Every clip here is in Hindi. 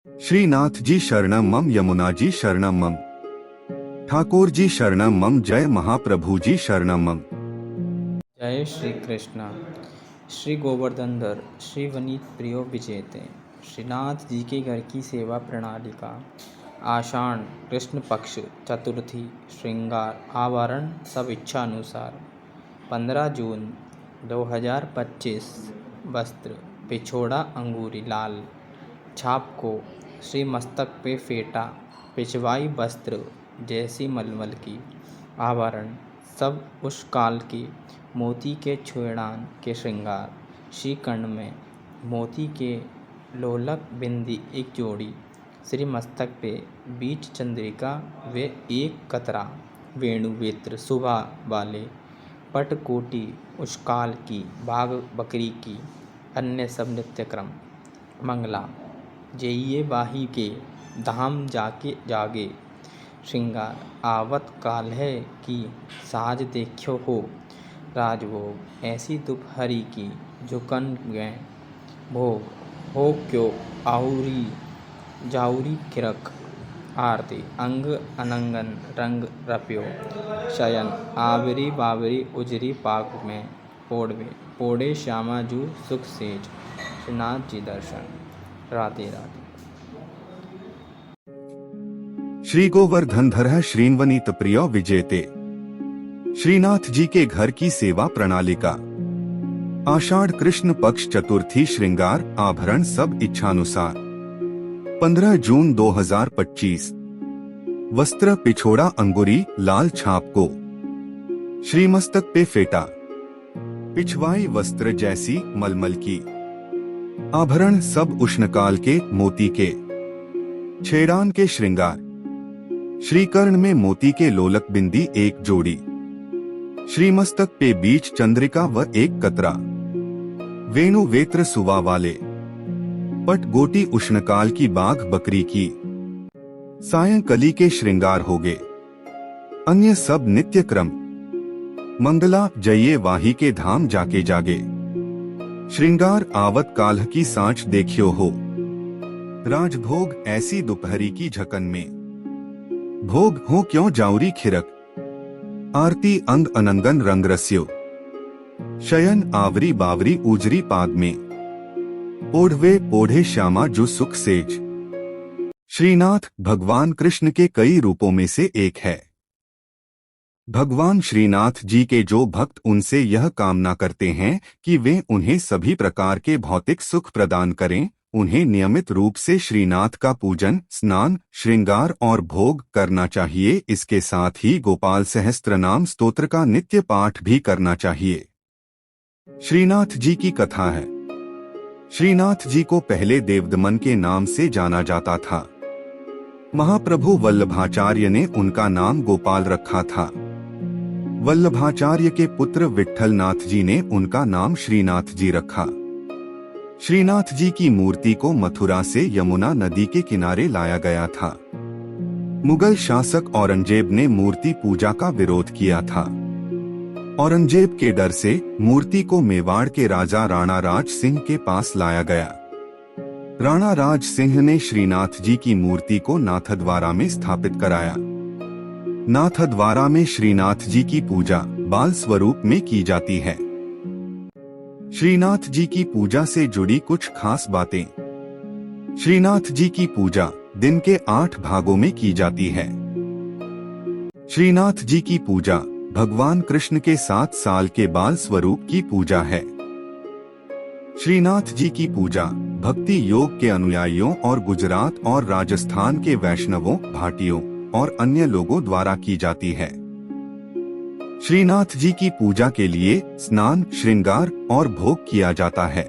श्रीनाथ जी शरणम मम, यमुना जी शरणम मम, ठाकुर जी शरणम मम, जय महाप्रभु जी शरणम मम। जय श्री कृष्ण। श्री गोवर्धनधर श्री वनित प्रियो विजेते श्रीनाथ जी के घर की सेवा प्रणाली का आषाढ़ कृष्ण पक्ष चतुर्थी श्रृंगार आभरण सब इच्छा अनुसार 15 जून 2025 वस्त्र पिछोड़ा अंगूरी लाल छाप को श्री मस्तक पे फेंटा पिछवाई वस्त्र जैसी मलमल की आभरण सब उस काल की मोती के छुड़ान के श्रृंगार श्री कर्ण में मोती के लोलक बिंदी एक जोड़ी श्री मस्तक पे बीच चंद्रिका वे एक कतरा वेणु वेत्र सुबह वाले पटकोटि उस काल की बाघ बकरी की अन्य सब नित्यक्रम मंगला जइये बाही के धाम जाके जागे श्रृंगार आवत काल है कि साज देखो हो राजभोग ऐसी दोपहरी की जो कन गए भोग हो क्यों आहुरी जाऊरी किरक आरती अंग अनंगन रंग रप्यो शयन आवरी बावरी उजरी पाक में पोड़वे पोड़े श्यामा जू सुख सेज श्रीनाथ जी दर्शन। राधे राधे। श्री गोवर्धनधर श्रीवनित प्रियो विजेते श्रीनाथ जी के घर की सेवा प्रणाली का आषाढ़ कृष्ण पक्ष चतुर्थी श्रृंगार आभरण सब इच्छानुसार 15 जून 2025 वस्त्र पिछोड़ा अंगुरी लाल छाप को श्रीमस्तक पे फेंटा पिछवाई वस्त्र जैसी मलमल की आभरण सब उष्णकाल के मोती के छेड़ान के श्रृंगार श्रीकर्ण में मोती के लोलक बिंदी एक जोड़ी श्रीमस्तक पे बीच चंद्रिका व एक कतरा वेणु वेत्र सुवा वाले पट गोटी उष्णकाल की बाघ बकरी की सायंकली के श्रृंगार होगे अन्य सब नित्य क्रम मंगला जइये वाही के धाम जाके जागे श्रृंगार आवत काल की सांच देखियो हो राजभोग ऐसी दोपहरी की झकन में भोग हो क्यों जाऊरी खिरक आरती अंग अनंगन रंग रस्यो शयन आवरी बावरी उजरी पाद में ओढ़वे ओढ़े श्यामा जो सुख सेज। श्रीनाथ भगवान कृष्ण के कई रूपों में से एक है। भगवान श्रीनाथ जी के जो भक्त उनसे यह कामना करते हैं कि वे उन्हें सभी प्रकार के भौतिक सुख प्रदान करें, उन्हें नियमित रूप से श्रीनाथ का पूजन स्नान श्रृंगार और भोग करना चाहिए। इसके साथ ही गोपाल सहस्त्रनाम स्तोत्र का नित्य पाठ भी करना चाहिए। श्रीनाथ जी की कथा है। श्रीनाथ जी को पहले देवदमन के नाम से जाना जाता था। महाप्रभु वल्लभाचार्य ने उनका नाम गोपाल रखा था। वल्लभाचार्य के पुत्र विट्ठलनाथ जी ने उनका नाम श्रीनाथ जी रखा। श्रीनाथ जी की मूर्ति को मथुरा से यमुना नदी के किनारे लाया गया था। मुगल शासक औरंगजेब ने मूर्ति पूजा का विरोध किया था। औरंगजेब के डर से मूर्ति को मेवाड़ के राजा राणा राज सिंह के पास लाया गया। राणा राज सिंह ने श्रीनाथ जी की मूर्ति को नाथद्वारा में स्थापित कराया। नाथद्वारा में श्रीनाथ जी की पूजा बाल स्वरूप में की जाती है। श्रीनाथ जी की पूजा से जुड़ी कुछ खास बातें। श्रीनाथ जी की पूजा दिन के 8 भागों में की जाती है। श्रीनाथ जी की पूजा भगवान कृष्ण के 7 साल के बाल स्वरूप की पूजा है। श्रीनाथ जी की पूजा भक्ति योग के अनुयायियों और गुजरात और राजस्थान के वैष्णवों भाटियों और अन्य लोगों द्वारा की जाती है। श्रीनाथ जी की पूजा के लिए स्नान श्रृंगार और भोग किया जाता है।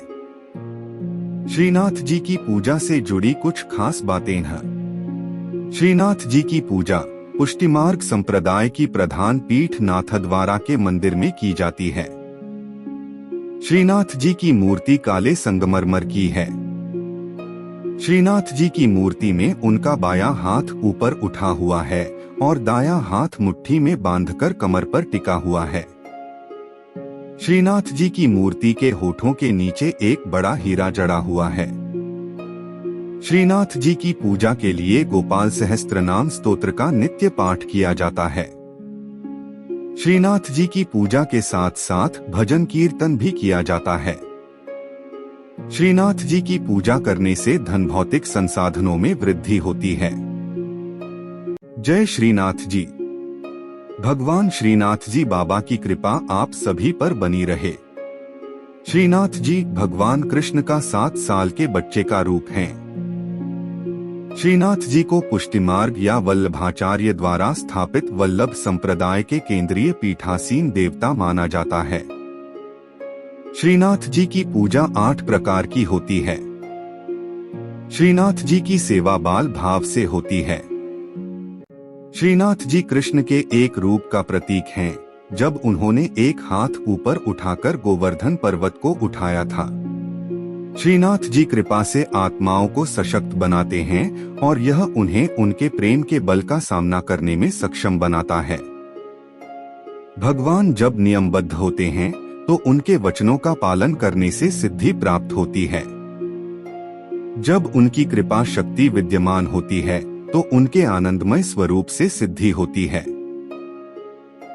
श्रीनाथ जी की पूजा से जुड़ी कुछ खास बातें हैं। श्रीनाथ जी की पूजा पुष्टिमार्ग संप्रदाय की प्रधान पीठ नाथद्वारा के मंदिर में की जाती है। श्रीनाथ जी की मूर्ति काले संगमरमर की है। श्रीनाथ जी की मूर्ति में उनका बायां हाथ ऊपर उठा हुआ है और दायां हाथ मुट्ठी में बांधकर कमर पर टिका हुआ है। श्रीनाथ जी की मूर्ति के होठों के नीचे एक बड़ा हीरा जड़ा हुआ है। श्रीनाथ जी की पूजा के लिए गोपाल सहस्त्रनाम स्तोत्र का नित्य पाठ किया जाता है। श्रीनाथ जी की पूजा के साथ साथ भजन कीर्तन भी किया जाता है। श्रीनाथ जी की पूजा करने से धन भौतिक संसाधनों में वृद्धि होती है। जय श्रीनाथ जी। भगवान श्रीनाथ जी बाबा की कृपा आप सभी पर बनी रहे। श्रीनाथ जी भगवान कृष्ण का 7 साल के बच्चे का रूप हैं। श्रीनाथ जी को पुष्टि मार्ग या वल्लभाचार्य द्वारा स्थापित वल्लभ संप्रदाय के केंद्रीय पीठासीन देवता माना जाता है। श्रीनाथ जी की पूजा 8 प्रकार की होती है। श्रीनाथ जी की सेवा बाल भाव से होती है। श्रीनाथ जी कृष्ण के एक रूप का प्रतीक हैं, जब उन्होंने एक हाथ ऊपर उठाकर गोवर्धन पर्वत को उठाया था। श्रीनाथ जी कृपा से आत्माओं को सशक्त बनाते हैं और यह उन्हें उनके प्रेम के बल का सामना करने में सक्षम बनाता है। भगवान जब नियमबद्ध होते हैं तो उनके वचनों का पालन करने से सिद्धि प्राप्त होती है। जब उनकी कृपा शक्ति विद्यमान होती है तो उनके आनंदमय स्वरूप से सिद्धि होती है।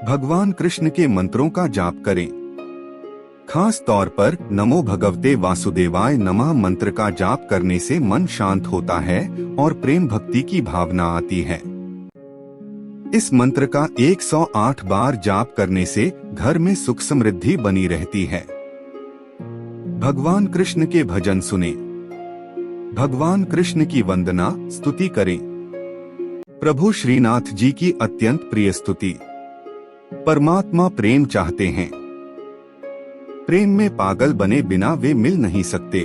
भगवान कृष्ण के मंत्रों का जाप करें। खास तौर पर नमो भगवते वासुदेवाय नमः मंत्र का जाप करने से मन शांत होता है और प्रेम भक्ति की भावना आती है। इस मंत्र का 108 बार जाप करने से घर में सुख समृद्धि बनी रहती है। भगवान कृष्ण के भजन सुने। भगवान कृष्ण की वंदना स्तुति करें। प्रभु श्रीनाथ जी की अत्यंत प्रिय स्तुति। परमात्मा प्रेम चाहते हैं। प्रेम में पागल बने बिना वे मिल नहीं सकते।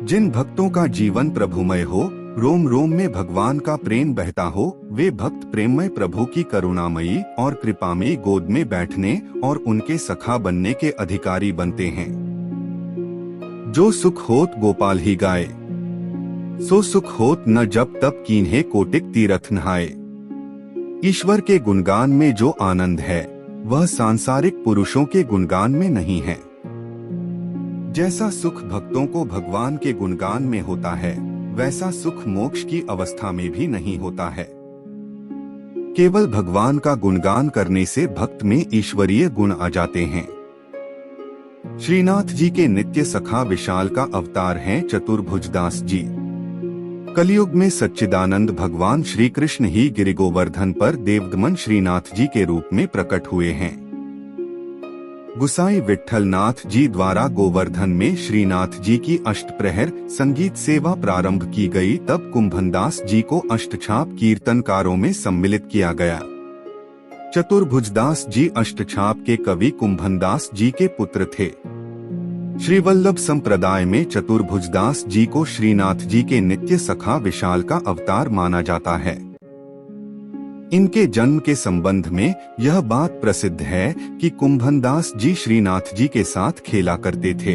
जिन भक्तों का जीवन प्रभुमय हो, रोम रोम में भगवान का प्रेम बहता हो, वे भक्त प्रेममय प्रभु की करुणामयी और कृपामयी गोद में बैठने और उनके सखा बनने के अधिकारी बनते हैं। जो सुख होत गोपाल ही गाए, सो सुख होत न जब तब कीन्हे कोटिक तीरथ नहाए। ईश्वर के गुणगान में जो आनंद है वह सांसारिक पुरुषों के गुणगान में नहीं है। जैसा सुख भक्तों को भगवान के गुणगान में होता है, वैसा सुख मोक्ष की अवस्था में भी नहीं होता है। केवल भगवान का गुणगान करने से भक्त में ईश्वरीय गुण आ जाते हैं। श्रीनाथ जी के नित्य सखा विशाल का अवतार हैं चतुर्भुजदास जी। कलयुग में सच्चिदानंद भगवान श्री कृष्ण ही गिरि गोवर्धन पर देवदमन श्रीनाथ जी के रूप में प्रकट हुए हैं। गुसाई विट्ठल नाथ जी द्वारा गोवर्धन में श्रीनाथ जी की अष्टप्रहर संगीत सेवा प्रारंभ की गई, तब कुंभनदास जी को अष्टछाप कीर्तनकारों में सम्मिलित किया गया। चतुर्भुजदास जी अष्टछाप के कवि कुंभनदास जी के पुत्र थे। श्रीवल्लभ संप्रदाय में चतुर्भुजदास जी को श्रीनाथ जी के नित्य सखा विशाल का अवतार माना जाता है। इनके जन्म के संबंध में यह बात प्रसिद्ध है कि कुंभनदास जी श्रीनाथ जी के साथ खेला करते थे।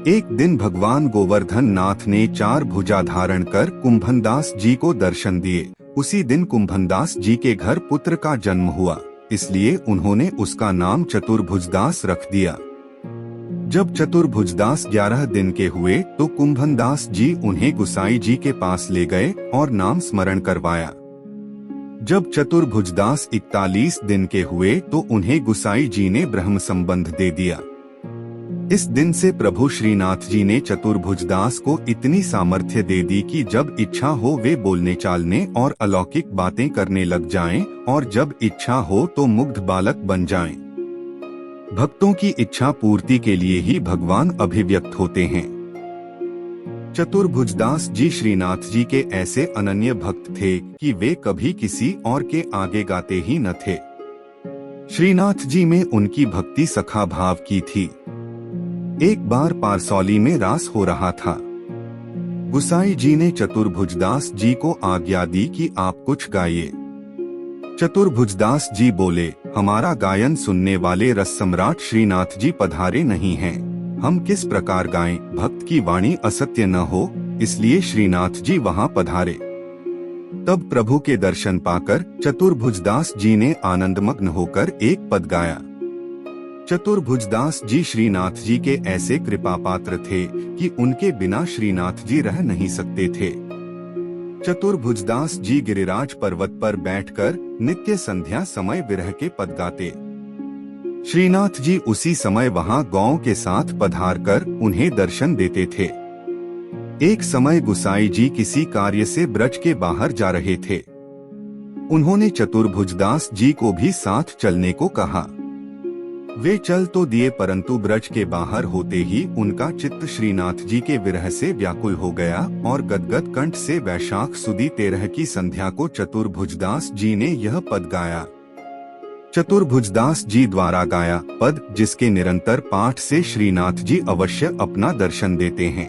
एक दिन भगवान गोवर्धन नाथ ने 4 भुजा धारण कर कुंभनदास जी को दर्शन दिए। उसी दिन कुंभनदास जी के घर पुत्र का जन्म हुआ, इसलिए उन्होंने उसका नाम चतुर्भुजदास रख दिया। जब चतुर्भुजदास 11 दिन के हुए तो कुंभनदास जी उन्हें गुसाई जी के पास ले गए और नाम स्मरण करवाया। जब चतुर्भुजदास 41 दिन के हुए तो उन्हें गुसाई जी ने ब्रह्म संबंध दे दिया। इस दिन से प्रभु श्रीनाथ जी ने चतुर्भुजदास को इतनी सामर्थ्य दे दी कि जब इच्छा हो वे बोलने चालने और अलौकिक बातें करने लग जाएं, और जब इच्छा हो तो मुग्ध बालक बन जाएं। भक्तों की इच्छा पूर्ति के लिए ही भगवान अभिव्यक्त होते हैं। चतुर्भुजदास जी श्रीनाथ जी के ऐसे अनन्य भक्त थे कि वे कभी किसी और के आगे गाते ही न थे। श्रीनाथ जी में उनकी भक्ति सखा भाव की थी। एक बार पारसौली में रास हो रहा था। गुसाई जी ने चतुर्भुजदास जी को आज्ञा दी कि आप कुछ गाइए। चतुर्भुजदास जी बोले, हमारा गायन सुनने वाले रस सम्राट श्रीनाथ जी पधारे नहीं हैं, हम किस प्रकार गाएं, भक्त की वाणी असत्य न हो, इसलिए श्रीनाथ जी वहां पधारे। तब प्रभु के दर्शन पाकर चतुर्भुजदास जी ने आनंदमग्न होकर एक पद गाया। चतुर्भुजदास जी श्रीनाथ जी के ऐसे कृपा पात्र थे कि उनके बिना श्रीनाथ जी रह नहीं सकते थे। चतुर्भुजदास जी गिरिराज पर्वत पर बैठकर नित्य संध्या समय विरह के पद गाते। श्रीनाथ जी उसी समय वहां गौ के साथ पधार कर उन्हें दर्शन देते थे। एक समय गुसाई जी किसी कार्य से ब्रज के बाहर जा रहे थे। उन्होंने चतुर्भुजदास जी को भी साथ चलने को कहा। वे चल तो दिए, परंतु ब्रज के बाहर होते ही उनका चित्त श्रीनाथ जी के विरह से व्याकुल हो गया और गदगद कंठ से वैशाख सुदी 13 की संध्या को चतुर्भुजदास जी ने यह पद गाया। चतुर्भुजदास जी द्वारा गाया पद, जिसके निरंतर पाठ से श्रीनाथ जी अवश्य अपना दर्शन देते हैं।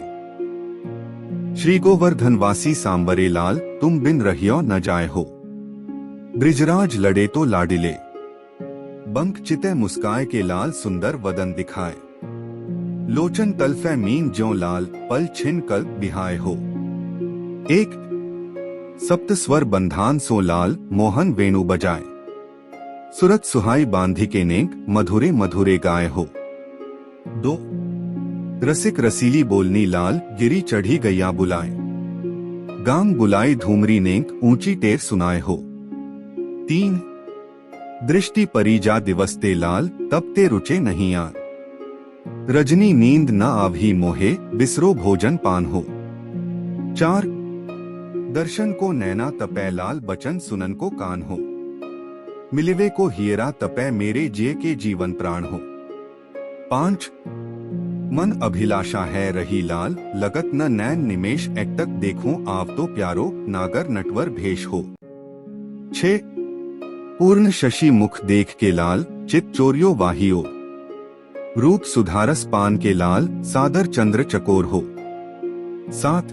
श्री गोवर्धनवासी सांबरे लाल, तुम बिन रहियो न जाए हो। ब्रिजराज लड़े तो लाडिले, बंक चिते मुस्काए के लाल सुंदर वदन दिखाए। लोचन तलफे मीन ज्यों लाल, पल छिन कल्प बिहाय हो। एक सप्त स्वर बंधान सो लाल, मोहन वेणु बजाए। सुरत सुहाई बांधी के नेक, मधुरे मधुरे गाय हो। दो रसिक रसीली बोलनी लाल, गिरी चढ़ी गैया बुलाए। गांग बुलाई धूमरी नेक, ऊंची टेर सुनाए हो। तीन दृष्टि परिजा दिवस ते लाल, तब ते रुचे नहीं आन। रजनी नींद न आभी मोहे, बिसरो भोजन पान हो। चार दर्शन को नैना तपै लाल, बचन सुनन को कान हो। मिलिवे को हियरा तपै, मेरे जिये के जीवन प्राण हो। पांच मन अभिलाषा है रही लाल, लगत न नैन निमेश, एकटक देखूं आव तो प्यारो, नागर नटवर भेष हो। 6 पूर्ण शशि मुख देख के लाल, चित चोरियो वाहियो। रूप सुधारस पान के लाल, सादर चंद्र चकोर हो। 7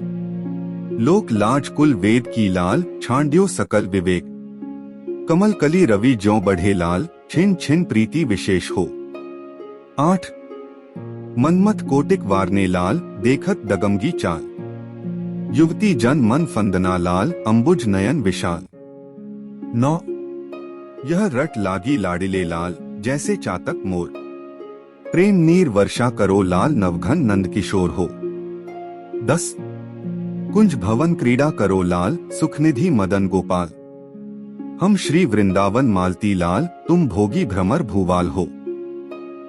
लोक लाज कुल वेद की लाल, छांड्यो सकल विवेक। कमल कली रवि ज्यों बढ़े लाल, छिन छिन प्रीति विशेष हो। 8 मनमत कोटिक वारने लाल, देखत दगमगी चाल। युवती जन मन फंदना लाल, अंबुज नयन विशाल। 9 यह रट लागी लाडिले लाल, जैसे चातक मोर। प्रेम नीर वर्षा करो लाल, नवघन नंद किशोर हो। 10 कुंज भवन क्रीड़ा करो लाल, सुखनिधि मदन गोपाल। हम श्री वृंदावन मालती लाल, तुम भोगी भ्रमर भूवाल हो।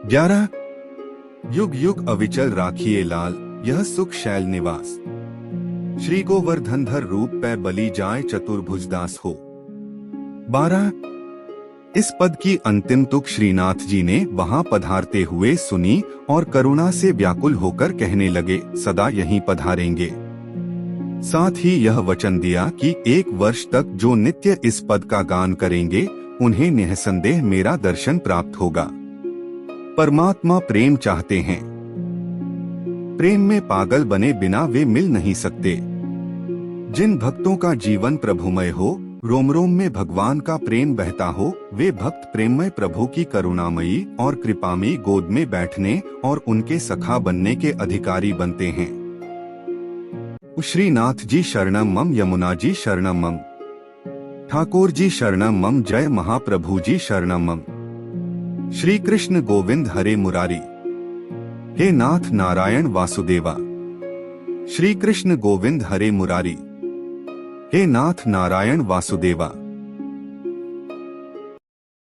11 युग युग अविचल राखिए लाल, यह सुख शैल निवास। श्री गोवर्धनधर रूप पे बली जाए, चतुर्भुजदास हो। 12 इस पद की अंतिम तुक श्रीनाथ जी ने वहां पधारते हुए सुनी और करुणा से व्याकुल होकर कहने लगे, सदा यहीं पधारेंगे। साथ ही यह वचन दिया कि 1 वर्ष तक जो नित्य इस पद का गान करेंगे, उन्हें निःसंदेह मेरा दर्शन प्राप्त होगा। परमात्मा प्रेम चाहते हैं। प्रेम में पागल बने बिना वे मिल नहीं सकते। जिन भक्तों का जीवन प्रभुमय हो, रोम रोम में भगवान का प्रेम बहता हो, वे भक्त प्रेममय प्रभु की करुणामयी और कृपामयी गोद में बैठने और उनके सखा बनने के अधिकारी बनते हैं। श्रीनाथ जी शरणम मम, यमुना जी शरणम मम, ठाकुर जी शरणम मम, जय महाप्रभु जी शरणम मम। श्री कृष्ण गोविंद हरे मुरारी, हे नाथ नारायण वासुदेवा। श्री कृष्ण गोविंद हरे मुरारी, हे नाथ नारायण वासुदेवा।